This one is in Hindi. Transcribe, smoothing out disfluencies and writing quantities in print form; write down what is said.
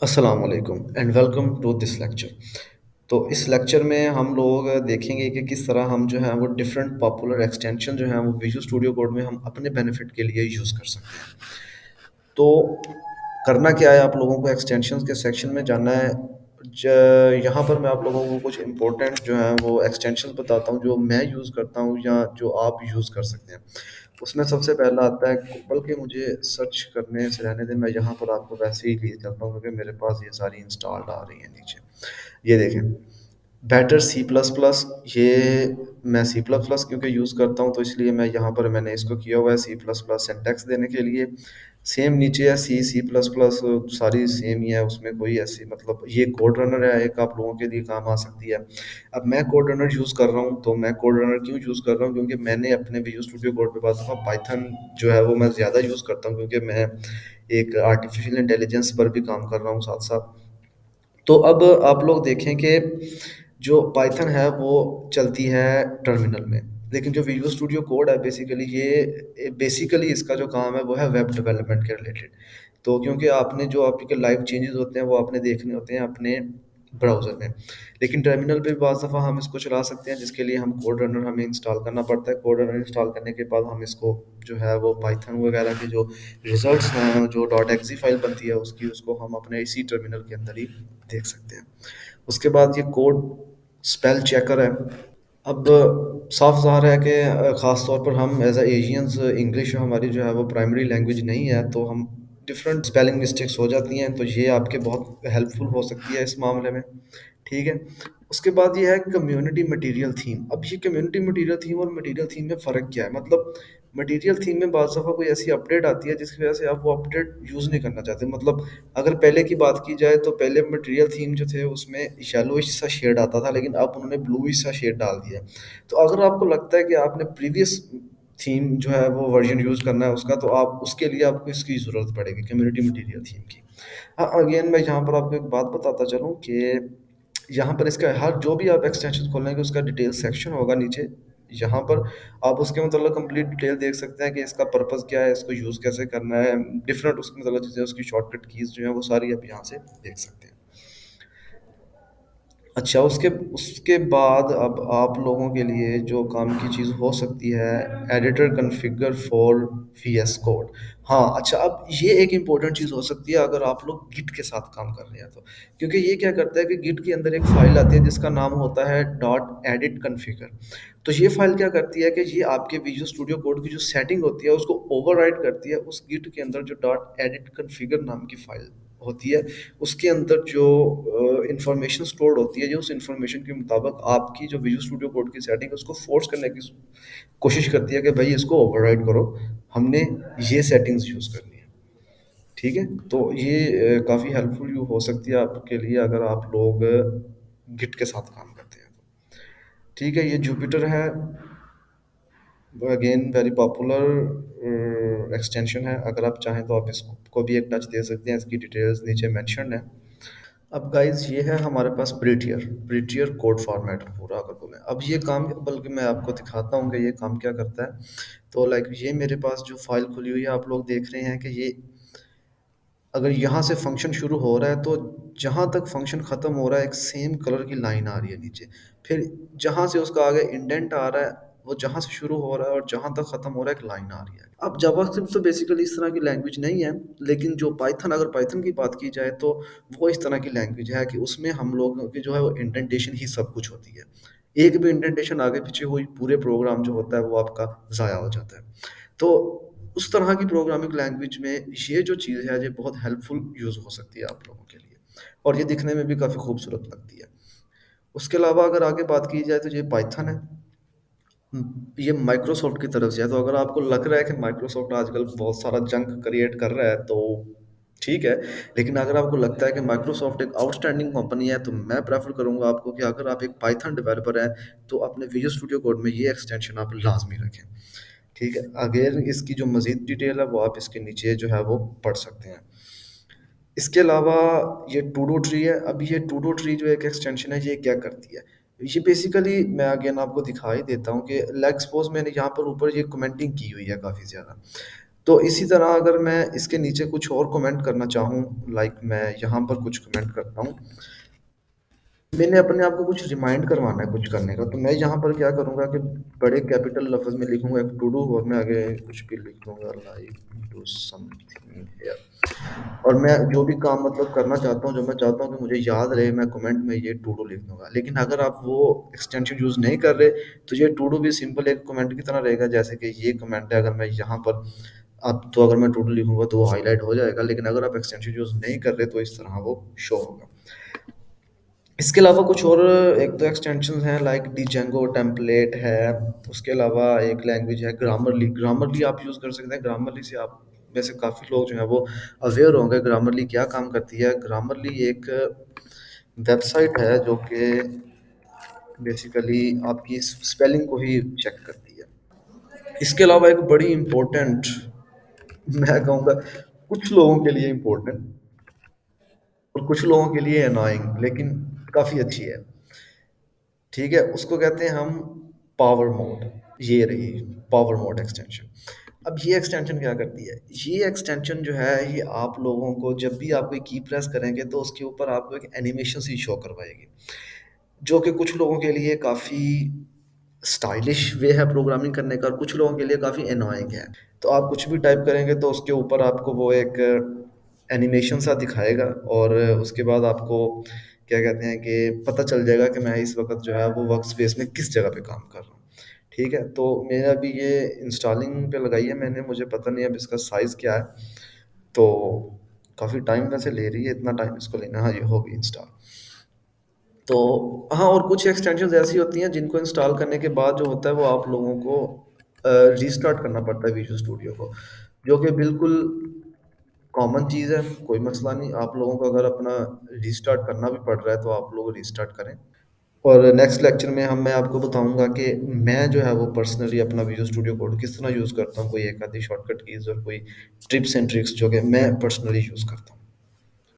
अस्सलाम वालेकुम and welcome to this lecture. तो इस लेक्चर में हम लोग देखेंगे कि किस तरह हम जो है वो डिफरेंट पॉपुलर एक्सटेंशन जो है वो विजुअल स्टूडियो कोड में हम अपने बेनिफिट के लिए यूज़ कर सकते हैं। तो करना क्या है, आप लोगों को एक्सटेंशंस के सेक्शन में जाना है। यहाँ पर मैं आप लोगों को कुछ इंपॉर्टेंट जो है वो एक्सटेंशंस बताता हूँ जो मैं यूज़ करता हूँ या जो आप यूज़ कर सकते हैं। उसमें सबसे पहला आता है, बल्कि मुझे सर्च करने से रहने दें, मैं यहाँ पर आपको वैसे ही लिए चलता हूँ क्योंकि मेरे पास ये सारी इंस्टॉल्ड आ रही हैं नीचे। ये देखें, बेटर सी प्लस प्लस। ये मैं सी प्लस प्लस क्योंकि यूज़ करता हूँ तो इसलिए मैं यहाँ पर मैंने इसको किया हुआ है सी प्लस प्लस सिंटैक्स देने के लिए। सेम नीचे है सी सी प्लस प्लस, सारी सेम ही है, उसमें कोई ऐसी मतलब ये कोड रनर है, एक आप लोगों के लिए काम आ सकती है। अब मैं कोड रनर यूज़ कर रहा हूँ, तो मैं कोड रनर क्यों यूज़ कर रहा हूँ, क्योंकि मैंने अपने विजुअल स्टूडियो कोड पे बाद पाइथन जो है वो मैं ज़्यादा यूज़ करता हूँ क्योंकि मैं एक आर्टिफिशियल इंटेलिजेंस पर भी काम कर रहा हूँ साथ साथ। तो अब आप लोग देखें कि जो पाइथन है वो चलती है टर्मिनल में, लेकिन जो विजुअल स्टूडियो कोड है बेसिकली ये बेसिकली इसका जो काम है वो है वेब डेवलपमेंट के रिलेटेड। तो क्योंकि आपने जो आपके लाइव चेंजेस होते हैं वो आपने देखने होते हैं अपने ब्राउज़र में, लेकिन टर्मिनल पे बाज़ दफ़ा हम इसको चला सकते हैं, जिसके लिए हम कोड रनर हमें इंस्टॉल करना पड़ता है। कोड रनर इंस्टॉल करने के बाद हम इसको जो है वो पाइथन वगैरह के जो रिजल्ट्स हैं, जो डॉट एक्सी फाइल बनती है उसकी, उसको हम अपने इसी टर्मिनल के अंदर ही देख सकते हैं। उसके बाद ये कोड स्पेल चेकर है। अब साफ ज़ाहिर है कि ख़ास तौर पर हम एज एशियंस, इंग्लिश हमारी जो है वो प्राइमरी लैंग्वेज नहीं है, तो हम डिफरेंट स्पेलिंग मिस्टेक्स हो जाती हैं, तो ये आपके बहुत हेल्पफुल हो सकती है इस मामले में। ठीक है। उसके बाद ये है कम्युनिटी मटेरियल थीम। अब ये कम्युनिटी मटेरियल थीम और मटेरियल थीम में फ़र्क क्या है, मतलब मटेरियल थीम में बाज़ दफ़ा कोई ऐसी अपडेट आती है जिसकी वजह से आप वो अपडेट यूज़ नहीं करना चाहते। मतलब अगर पहले की बात की जाए तो पहले मटेरियल थीम जो थे उसमें येलोइश सा शेड आता था, लेकिन अब उन्होंने ब्लूइश सा शेड डाल दिया है। तो अगर आपको लगता है कि आपने प्रीवियस थीम जो है वो वर्जन यूज़ करना है उसका, तो आप उसके लिए आपको इसकी ज़रूरत पड़ेगी, कम्युनिटी मटेरियल थीम की। हाँ, अगेन मैं यहाँ पर आपको एक बात बताता चलूँ कि यहाँ पर इसका हर जो भी आप एक्सटेंशन खोलेंगे उसका डिटेल सेक्शन होगा नीचे। यहाँ पर आप उसके मतलब कंप्लीट डिटेल देख सकते हैं कि इसका पर्पस क्या है, इसको यूज़ कैसे करना है, डिफरेंट उसकी मतलब चीज़ें, उसकी शॉर्टकट कीज़ जो है वो सारी आप यहाँ से देख सकते हैं। अच्छा, उसके उसके बाद अब आप लोगों के लिए जो काम की चीज़ हो सकती है, editor configure for VS code. हाँ, अच्छा, अब ये एक इम्पोर्टेंट चीज़ हो सकती है अगर आप लोग गिट के साथ काम कर रहे हैं तो। क्योंकि ये क्या करता है कि गिट के अंदर एक फ़ाइल आती है जिसका नाम होता है डॉट एडिट कॉन्फ़िगर। तो ये फ़ाइल क्या करती है कि ये आपके विजुअल स्टूडियो कोड की जो सेटिंग होती है उसको ओवरराइड करती है उस गिट के अंदर जो डॉट एडिट कॉन्फ़िगर नाम की फ़ाइल होती है। उसके अंदर जो इंफॉर्मेशन स्टोर्ड होती है, जो उस इंफॉर्मेशन के मुताबिक आपकी जो विजुअल स्टूडियो कोड की सेटिंग है उसको फोर्स करने की कोशिश करती है कि भाई इसको ओवरराइड करो, हमने ये सेटिंग्स यूज़ करनी है। ठीक है। तो ये काफ़ी हेल्पफुल हो सकती है आपके लिए अगर आप लोग गिट के साथ काम करते हैं तो। ठीक है, ये जुपिटर है, अगेन वेरी पॉपुलर एक्सटेंशन है। अगर आप चाहें तो आप इसको भी एक टच दे सकते हैं, इसकी डिटेल्स नीचे मेंशन है। अब गाइस ये है हमारे पास प्रीटियर प्रीटियर कोड फॉर्मेटर पूरा अगर बोलें। अब ये काम, बल्कि मैं आपको दिखाता हूँ कि ये काम क्या करता है। तो लाइक ये मेरे पास जो फाइल खुली हुई है आप लोग देख रहे हैं कि ये अगर यहाँ से फंक्शन शुरू हो रहा है तो जहाँ तक फंक्शन ख़त्म हो रहा है एक सेम कलर की लाइन आ रही है नीचे। फिर जहाँ से उसका आगे इंडेंट आ रहा है, वो जहाँ से शुरू हो रहा है और जहाँ तक ख़त्म हो रहा है एक लाइन आ रही है। अब जावास्क्रिप्ट तो बेसिकली इस तरह की लैंग्वेज नहीं है, लेकिन जो पाइथन, अगर पाइथन की बात की जाए तो वो इस तरह की लैंग्वेज है कि उसमें हम लोगों की जो है वो इंडेंटेशन ही सब कुछ होती है। एक भी इंडेंटेशन आगे पीछे हुई पूरे प्रोग्राम जो होता है वो आपका ज़ाया हो जाता है। तो उस तरह की प्रोग्रामिंग लैंग्वेज में ये जो चीज़ है ये बहुत हेल्पफुल यूज़ हो सकती है आप लोगों के लिए, और ये दिखने में भी काफ़ी खूबसूरत लगती है। उसके अलावा अगर आगे बात की जाए तो ये पाइथन है। ये माइक्रोसॉफ्ट की तरफ से है, तो अगर आपको लग रहा है कि माइक्रोसॉफ्ट आजकल बहुत सारा जंक क्रिएट कर रहा है तो ठीक है। लेकिन अगर आपको लगता है कि माइक्रोसॉफ्ट एक आउटस्टैंडिंग कंपनी है तो मैं प्रेफर करूंगा आपको कि अगर आप एक पाइथन डेवलपर हैं तो अपने विजुअल स्टूडियो कोड में ये एक्सटेंशन आप लाजमी रखें। ठीक है, अगर इसकी जो मज़ीद डिटेल है वो आप इसके नीचे जो है वो पढ़ सकते हैं। इसके अलावा ये टू डू ट्री है। अब ये टू डू ट्री जो एक एक्सटेंशन है ये क्या करती है, ये बेसिकली मैं अगेन आपको दिखा ही देता हूँ कि लेग सपोज मैंने यहाँ पर ऊपर ये कमेंटिंग की हुई है काफ़ी ज़्यादा। तो इसी तरह अगर मैं इसके नीचे कुछ और कमेंट करना चाहूँ, लाइक मैं यहाँ पर कुछ कमेंट करता हूँ। मैंने अपने आप को कुछ रिमाइंड करवाना है कुछ करने का, तो मैं यहाँ पर क्या करूँगा कि बड़े कैपिटल लफ्ज़ में लिखूँगा एक टू डू, और मैं आगे कुछ भी लिख दूँगा लाइक डू समथिंग हियर। और मैं जो भी काम मतलब करना चाहता हूँ, जो मैं चाहता हूँ कि मुझे याद रहे, मैं कमेंट में ये टू डू लिख दूँगा। लेकिन अगर आप वो एक्सटेंशन यूज़ नहीं कर रहे, तो ये टू डू भी सिंपल एक कमेंट की तरह रहेगा, जैसे कि ये कमेंट है, अगर मैं यहाँ पर अब तो अगर मैं टू डू लिखूँगा तो वो हाइलाइट हो जाएगा, लेकिन अगर आप एक्सटेंशन यूज़ नहीं कर रहे तो इस तरह वो शो होगा। इसके अलावा कुछ और एक दो एक्सटेंशंस हैं, लाइक डिजेंगो टेम्पलेट है। उसके अलावा एक लैंग्वेज है ग्रामरली। ग्रामरली आप यूज़ कर सकते हैं। ग्रामरली से आप में से काफ़ी लोग जो हैं वो अवेयर होंगे ग्रामरली क्या काम करती है। ग्रामरली एक वेबसाइट है जो कि बेसिकली आपकी स्पेलिंग को ही चेक करती है। इसके अलावा एक बड़ी इम्पोर्टेंट, मैं कहूँगा कुछ लोगों के लिए इम्पोर्टेंट और कुछ लोगों के लिए अनोइंग, लेकिन काफ़ी अच्छी है। ठीक है, उसको कहते हैं हम पावर मोड। ये रही पावर मोड एक्सटेंशन। अब ये एक्सटेंशन क्या करती है, ये एक्सटेंशन जो है ये आप लोगों को जब भी आप कोई की प्रेस करेंगे तो उसके ऊपर आपको एक एनिमेशन सी शो करवाएगी, जो कि कुछ लोगों के लिए काफ़ी स्टाइलिश वे है प्रोग्रामिंग करने का, और कुछ लोगों के लिए काफ़ी एनोइंग है। तो आप कुछ भी टाइप करेंगे तो उसके ऊपर आपको वो एक एनिमेशन सा दिखाएगा, और उसके बाद आपको क्या कहते हैं कि पता चल जाएगा कि मैं इस वक्त जो है वो वर्क स्पेस में किस जगह पे काम कर रहा हूँ। ठीक है, तो मेरा भी ये इंस्टॉलिंग पे लगाई है मैंने, मुझे पता नहीं अब इसका साइज़ क्या है। तो काफ़ी टाइम वैसे ले रही है, इतना टाइम इसको लेना। हाँ, ये होगी इंस्टॉल। तो हाँ, और कुछ एक्सटेंशंस ऐसी होती हैं जिनको इंस्टॉल करने के बाद जो होता है वो आप लोगों को रीस्टार्ट करना पड़ता है विजुअल स्टूडियो को, जो कि बिल्कुल कॉमन चीज़ है, कोई मसला नहीं। आप लोगों को अगर अपना रीस्टार्ट करना भी पड़ रहा है तो आप लोग रीस्टार्ट करें। और नेक्स्ट लेक्चर में मैं आपको बताऊंगा कि मैं जो है वो पर्सनली अपना विजुअल स्टूडियो कोड किस तरह यूज़ करता हूँ, कोई एक आधी शॉर्टकट कीज़ और कोई टिप्स एंड ट्रिक्स जो कि मैं पर्सनली यूज़ करता हूँ।